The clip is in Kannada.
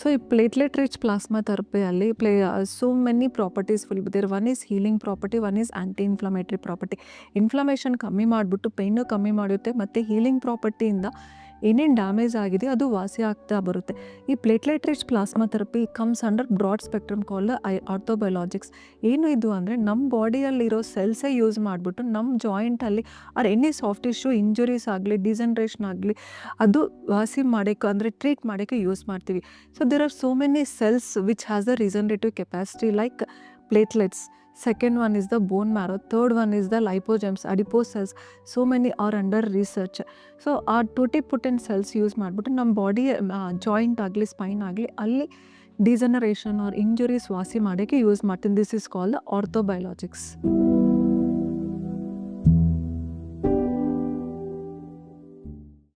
ಸೊ ಈ ಪ್ಲೇಟ್ಲೆಟ್ ರಿಚ್ ಪ್ಲಾಸ್ಮಾ ಥೆರಪಿಯಲ್ಲಿ so many properties will be there. One is healing property, one is anti inflammatory property. Inflammation ಕಮ್ಮಿ ಮಾಡಿಬಿಟ್ಟು ಪೇಯ್ನು ಕಮ್ಮಿ ಮಾಡುತ್ತೆ, ಮತ್ತು ಹೀಲಿಂಗ್ ಪ್ರಾಪರ್ಟಿಯಿಂದ ಏನೇನು ಡ್ಯಾಮೇಜ್ ಆಗಿದೆ ಅದು ವಾಸಿ ಆಗ್ತಾ ಬರುತ್ತೆ. ಈ platelet rich plasma therapy comes under broad spectrum called orthobiologics. ಏನು ಇದು ಅಂದರೆ ನಮ್ಮ ಬಾಡಿಯಲ್ಲಿರೋ ಸೆಲ್ಸೇ ಯೂಸ್ ಮಾಡಿಬಿಟ್ಟು ನಮ್ಮ ಜಾಯಿಂಟಲ್ಲಿ or any soft tissue injuries ಆಗಲಿ, ಡಿಸನ್ರೇಷನ್ ಆಗಲಿ, ಅದು ವಾಸಿ ಮಾಡೋಕ್ಕೆ ಅಂದರೆ ಟ್ರೀಟ್ ಮಾಡೋಕ್ಕೆ ಯೂಸ್ ಮಾಡ್ತೀವಿ. So there are so many cells which has the regenerative capacity like platelets. Second one is the bone marrow. Third one is the lipogems, adipose cells. So many are under research. So ಆ ಟೋಟಿಪುಟೆಂಟ್ ಸೆಲ್ಸ್ ಯೂಸ್ ಮಾಡಿಬಿಟ್ಟು ನಮ್ಮ ಬಾಡಿ ಜಾಯಿಂಟ್ ಆಗಲಿ, ಸ್ಪೈನ್ ಆಗಲಿ, ಅಲ್ಲಿ ಡಿಜನರೇಷನ್ ಆರ್ ಇಂಜುರೀಸ್ ವಾಸಿ ಮಾಡೋಕ್ಕೆ ಯೂಸ್ ಮಾಡ್ತೀನಿ. This is called ಆರ್ಥೋಬಯೋಲಾಜಿಕ್ಸ್.